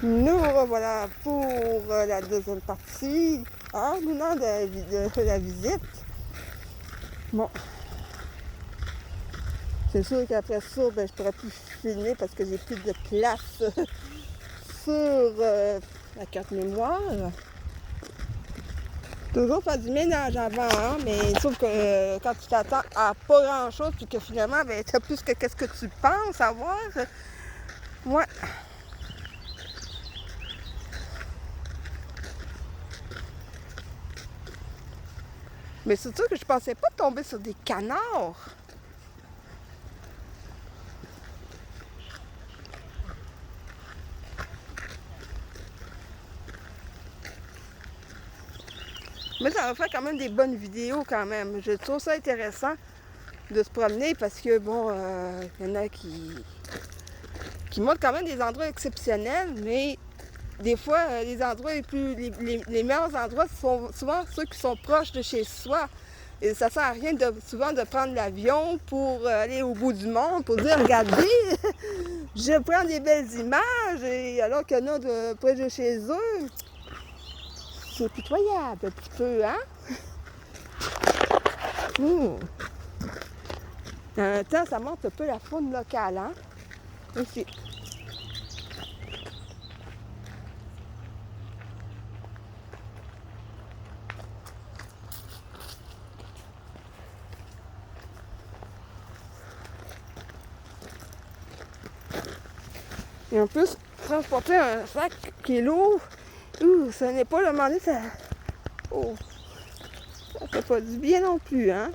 Nous revoilà pour la deuxième partie de la visite. Bon, c'est sûr qu'après ça, je pourrais plus filmer parce que j'ai plus de place sur la carte mémoire. Toujours faire du ménage avant, hein, mais sauf que quand tu t'attends à pas grand-chose, puis que finalement, tu as plus que qu'est-ce que tu penses avoir. Ouais. Mais c'est sûr que je pensais pas tomber sur des canards. Mais ça va faire quand même des bonnes vidéos quand même. Je trouve ça intéressant de se promener parce que bon, y en a qui montrent quand même des endroits exceptionnels, mais des fois, les endroits les meilleurs endroits sont souvent ceux qui sont proches de chez soi. Et ça sert à rien souvent de prendre l'avion pour aller au bout du monde, pour dire, regardez, je prends des belles images, et alors qu'il y en a près de chez eux, c'est pitoyable un petit peu, hein? En même temps, ça montre un peu la faune locale, hein? Ici. Et en plus, transporter un sac qui est lourd, ce n'est pas le moment donné, ça fait pas du bien non plus, hein?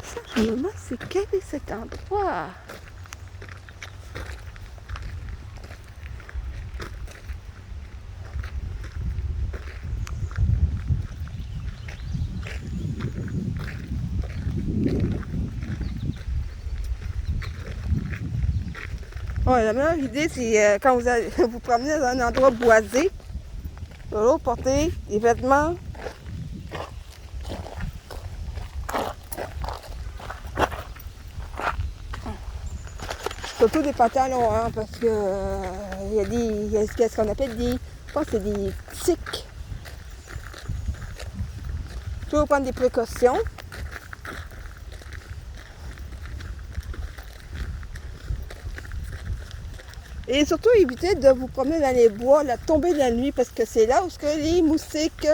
Ça, je me demande, c'est quel est cet endroit? Ouais, la meilleure idée, c'est quand vous allez vous promener dans un endroit boisé, de porter des vêtements surtout des pantalons, hein, parce que il y a ce qu'on appelle je pense que c'est des tiques. Toujours prendre des précautions. Et surtout éviter de vous promener dans les bois, la tombée de la nuit, parce que c'est là où les moustiques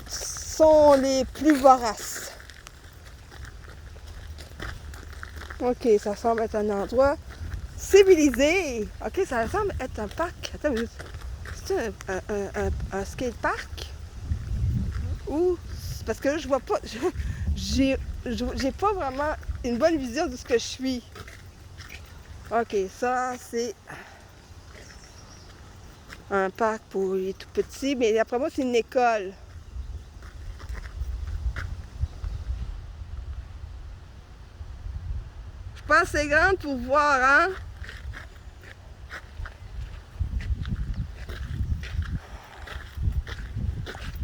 sont les plus voraces. Ok, ça semble être un endroit civilisé. Ok, ça semble être un parc. Attends, c'est un skatepark? Ou parce que là, je vois pas. J'ai pas vraiment une bonne vision de ce que je suis. Ok, ça c'est un parc pour les tout petits, mais d'après moi c'est une école. Je pense que c'est grande pour voir, hein?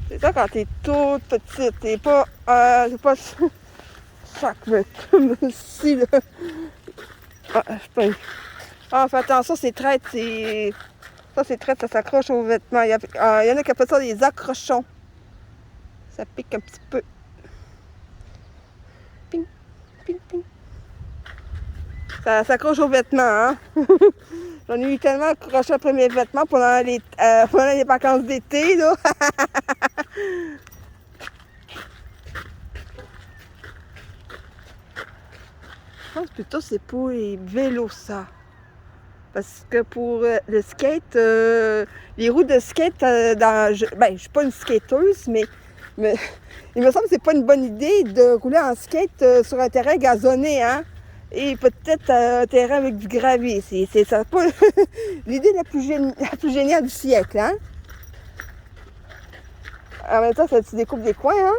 C'est ça quand t'es toute petite, t'es pas. C'est pas. Chaque me aussi, là. Ah, je pas. Ah, fais attention, c'est traite, c'est. Ça, c'est traite, ça s'accroche aux vêtements. Il y en a qui appellent ça des accrochons. Ça pique un petit peu. Ping, ping, ping. Ça s'accroche aux vêtements, hein? J'en ai eu tellement accroché après mes vêtements pendant les vacances d'été, là. Je pense plutôt que c'est pour les vélos, ça. Parce que pour le skate, les roues de skate, je suis pas une skateuse, mais il me semble que c'est pas une bonne idée de rouler en skate sur un terrain gazonné, hein? Et peut-être un terrain avec du gravier. C'est ça, pas l'idée la plus géniale du siècle, hein? En même temps, ça te découpe des coins, hein?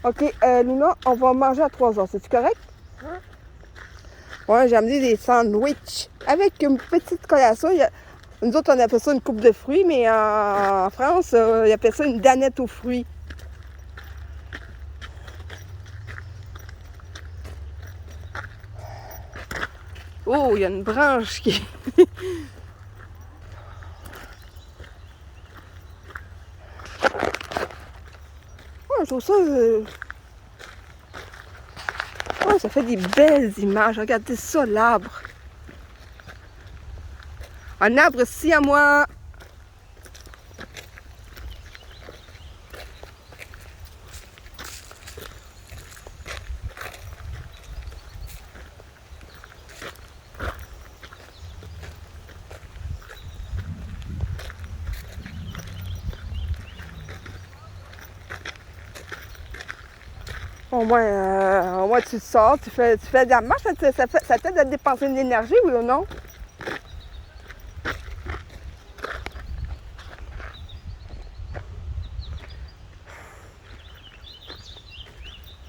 Ok, Luna, on va manger à 3h, c'est-tu correct? Ouais, j'ai amené des sandwichs avec une petite collation. Nous autres, on appelle ça une coupe de fruits, mais en France, ils appellent ça une danette aux fruits. Oh, il y a une branche qui... je trouve ça... Ouais, ça fait des belles images. Regardez ça, l'arbre. Un arbre ici à moi. Au moins tu sors, tu fais de la marche, ça t'aide à dépenser de l'énergie, oui ou non?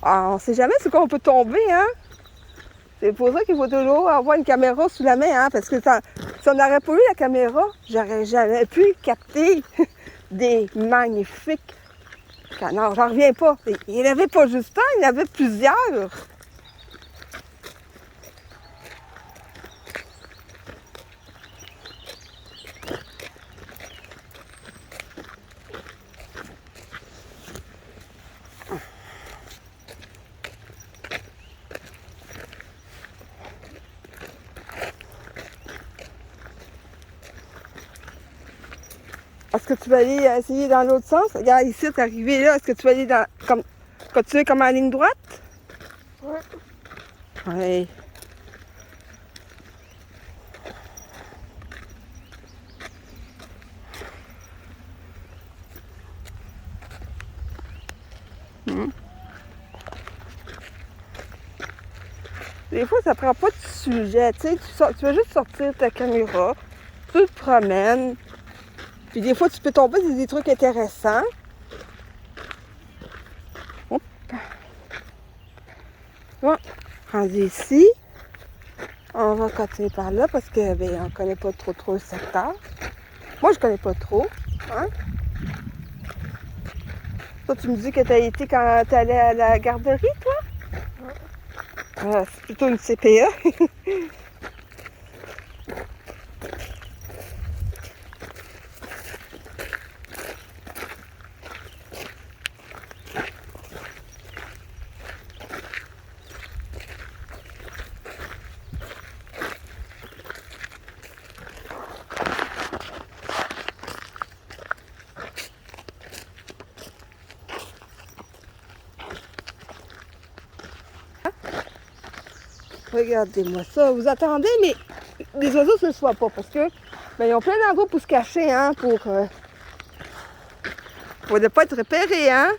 Ah, on sait jamais sur quoi on peut tomber, hein? C'est pour ça qu'il faut toujours avoir une caméra sous la main, hein? Parce que si on n'aurait pas eu la caméra, j'aurais jamais pu capter des magnifiques canards. J'en reviens pas. Il n'y en avait pas juste un, il y en avait plusieurs. Est-ce que tu vas aller essayer dans l'autre sens? Regarde, ici, tu es arrivé là. Est-ce que tu vas aller continuer comme en ligne droite? Ouais. Oui. Des fois, ça prend pas de sujet. Tu sais, tu vas juste sortir ta caméra, tu te promènes. Puis des fois, tu peux tomber sur des trucs intéressants. Hop. Bon, rendu ici, on va continuer par là parce que ben, on connaît pas trop le secteur. Moi, je connais pas trop. Hein? Toi, tu me dis que tu as été quand tu allais à la garderie, toi? Ouais. C'est plutôt une CPE. Regardez-moi ça. Vous attendez, mais les oiseaux ne se voient pas parce que ben, ils ont plein d'endroits pour se cacher, hein, pour ne pas être repérés, hein.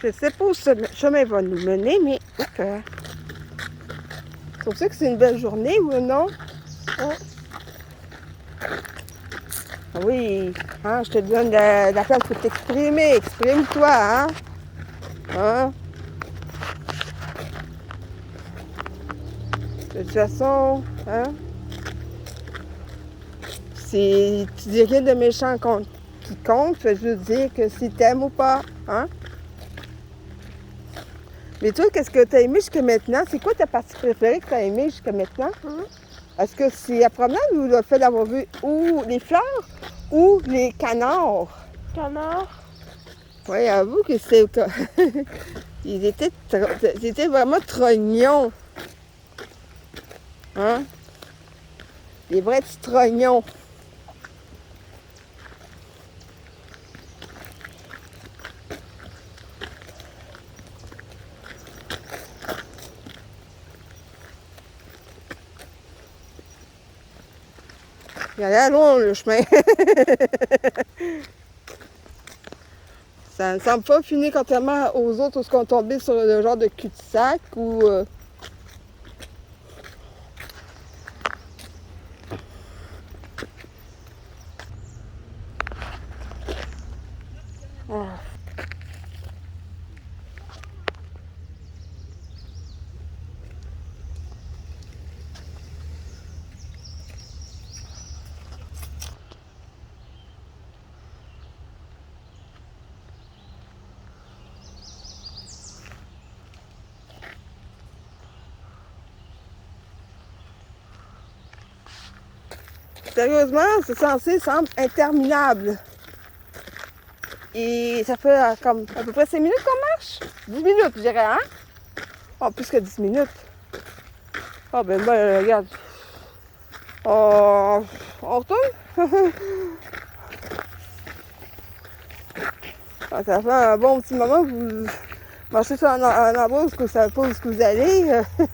Je sais pas où ce chemin va nous mener, mais ok. Tu trouves ça que c'est une belle journée ou non? Ouais. Ah oui, hein, je te donne la place pour t'exprimer. Exprime-toi, hein? Hein? De toute façon, hein? Si tu dis rien de méchant contre quiconque, tu vas juste dire que si t'aimes ou pas, hein? Mais toi, qu'est-ce que tu as aimé jusqu'à maintenant? C'est quoi ta partie préférée que tu as aimé jusqu'à maintenant? Est-ce que c'est la promenade ou le fait d'avoir vu ou les fleurs ou les canards? Canard. Oui, avoue que c'est... ils étaient vraiment trognons. Hein? Des vrais petits trognons. Il allait loin, le chemin. Ça ne semble pas finir contrairement aux autres où ils sont tombés sur le genre de cul-de-sac ou... Ah. Sérieusement, c'est censé semble interminable. Et ça fait comme à peu près 5 minutes qu'on marche. 10 minutes, je dirais, hein? Oh, plus que 10 minutes. Oh, ben, regarde. Oh, on retourne? Ah, ça fait un bon petit moment que vous marchez sur un endroit où vous ne savez pas où vous allez. Vous ne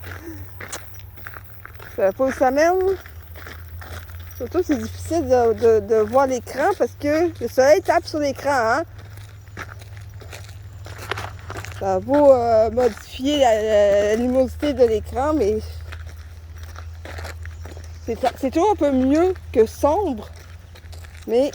savez pas où ça mène. Surtout, c'est difficile de voir l'écran parce que le soleil tape sur l'écran, hein? Ça va modifier la luminosité de l'écran, mais c'est toujours un peu mieux que sombre. Mais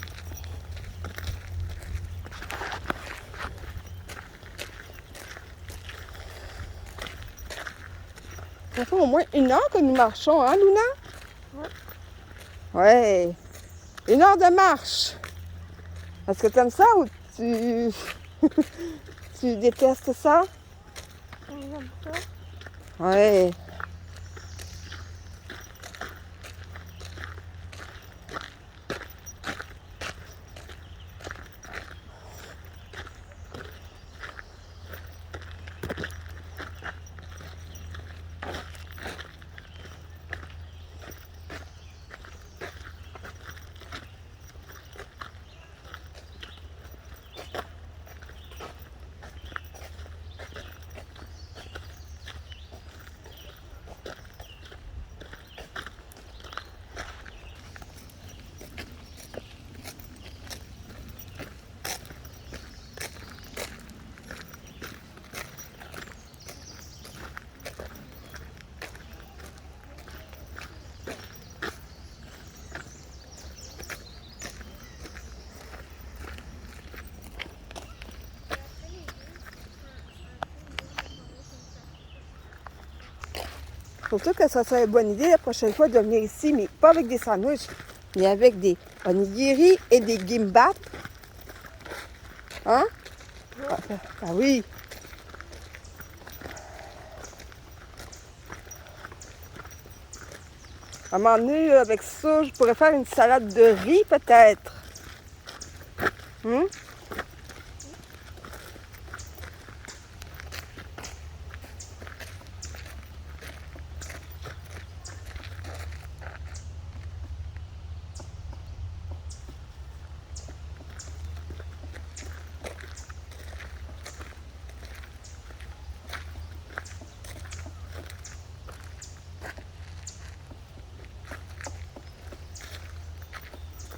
ça fait au moins 1 heure que nous marchons, hein, Luna? Ouais. 1 heure de marche. Est-ce que tu aimes ça ou tu... tu détestes ça? J'aime ça. Ouais. Surtout que ça serait une bonne idée la prochaine fois de venir ici, mais pas avec des sandwichs, mais avec des onigiri et des gimbap. Hein? Ah oui! À un moment donné, avec ça, je pourrais faire une salade de riz peut-être. Hum?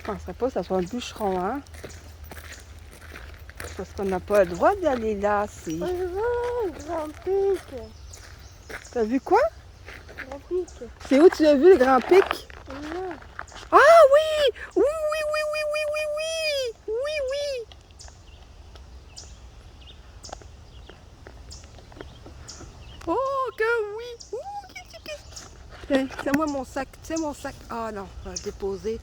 Je ne penserais pas que ça soit un bûcheron, hein? Parce qu'on n'a pas le droit d'aller là, c'est... Je veux un grand pic. T'as vu quoi? Grand pic. C'est où tu as vu le grand pic? Là. Ah oui! Oui, oui, oui, oui, oui, oui, oui! Oui, oui! Oh, que oui! Ouh, tiens, c'est moi mon sac. C'est mon sac. Ah non, je vais le déposer.